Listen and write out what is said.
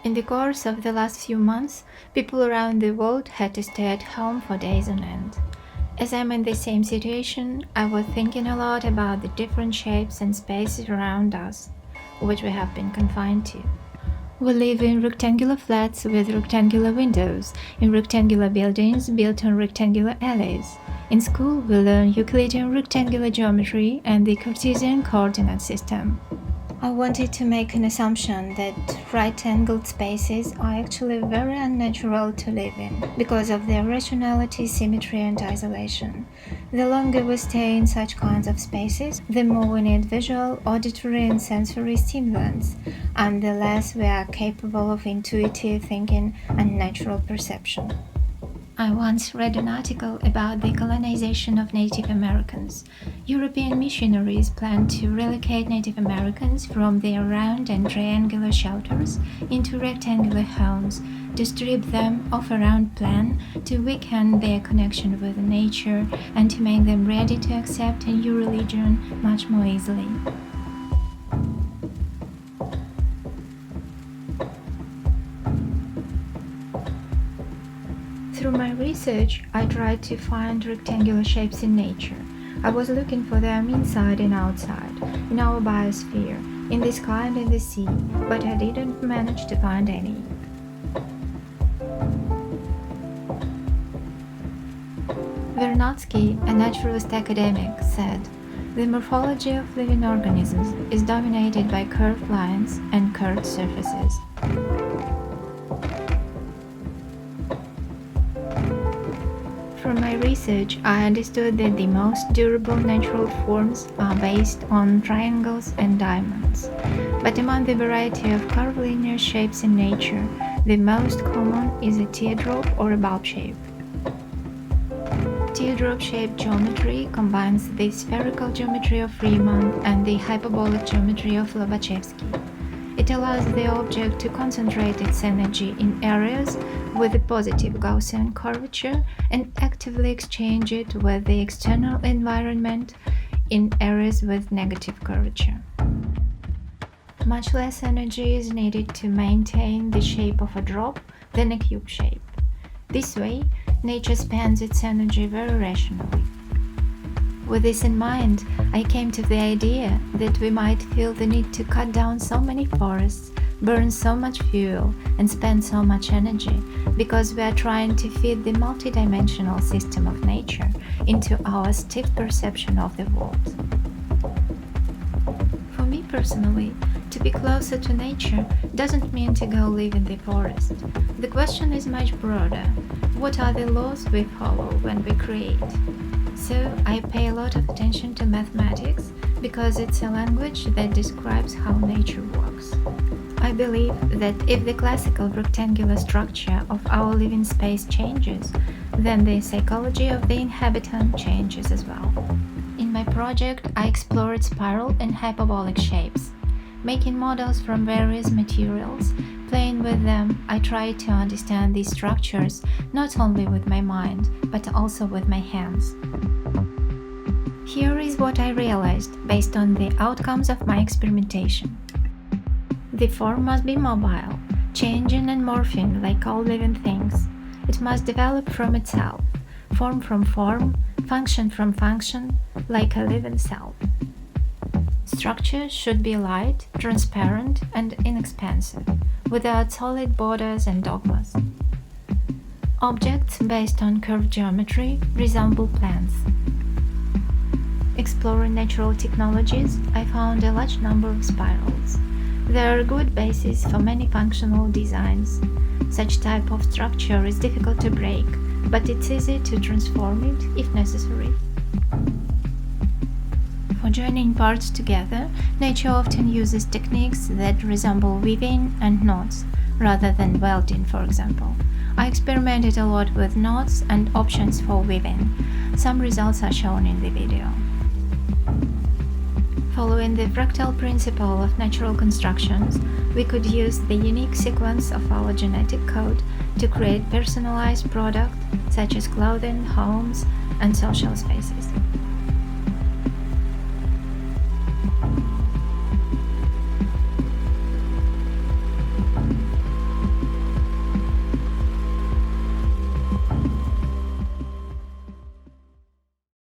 In the course of the last few months, people around the world had to stay at home for days on end. As I'm in the same situation, I was thinking a lot about the different shapes and spaces around us, which we have been confined to. We live in rectangular flats with rectangular windows, in rectangular buildings built on rectangular alleys. In school, we learn Euclidean rectangular geometry and the Cartesian coordinate system. I wanted to make an assumption that right-angled spaces are actually very unnatural to live in because of their rationality, symmetry and isolation. The longer we stay in such kinds of spaces, the more we need visual, auditory and sensory stimulants, and the less we are capable of intuitive thinking and natural perception. I once read an article about the colonization of Native Americans. European missionaries planned to relocate Native Americans from their round and triangular shelters into rectangular homes, to strip them of a round plan, to weaken their connection with nature, and to make them ready to accept a new religion much more easily. Through my research, I tried to find rectangular shapes in nature. I was looking for them inside and outside, in our biosphere, in the sky and in the sea, but I didn't manage to find any. Vernadsky, a naturalist academic, said, "The morphology of living organisms is dominated by curved lines and curved surfaces." From my research, I understood that the most durable natural forms are based on triangles and diamonds. But among the variety of curvilinear shapes in nature, the most common is a teardrop or a bulb shape. Teardrop-shaped geometry combines the spherical geometry of Riemann and the hyperbolic geometry of Lobachevsky. It allows the object to concentrate its energy in areas with a positive Gaussian curvature and actively exchange it with the external environment in areas with negative curvature. Much less energy is needed to maintain the shape of a drop than a cube shape. This way, nature spends its energy very rationally. With this in mind, I came to the idea that we might feel the need to cut down so many forests, burn so much fuel, and spend so much energy because we are trying to fit the multidimensional system of nature into our stiff perception of the world. For me personally, to be closer to nature doesn't mean to go live in the forest. The question is much broader. What are the laws we follow when we create? So I pay a lot of attention to mathematics because it's a language that describes how nature works. I believe that if the classical rectangular structure of our living space changes, then the psychology of the inhabitant changes as well. In my project, I explored spiral and hyperbolic shapes. Making models from various materials, playing with them, I tried to understand these structures not only with my mind, but also with my hands. Here is what I realized based on the outcomes of my experimentation. The form must be mobile, changing and morphing like all living things. It must develop from itself, form from form, function from function, like a living cell. Structure should be light, transparent, and inexpensive, without solid borders and dogmas. Objects based on curved geometry resemble plants. Exploring natural technologies, I found a large number of spirals. They are a good basis for many functional designs. Such type of structure is difficult to break, but it's easy to transform it if necessary. For joining parts together, nature often uses techniques that resemble weaving and knots, rather than welding, for example. I experimented a lot with knots and options for weaving. Some results are shown in the video. Following the fractal principle of natural constructions, we could use the unique sequence of our genetic code to create personalized products such as clothing, homes, and social spaces.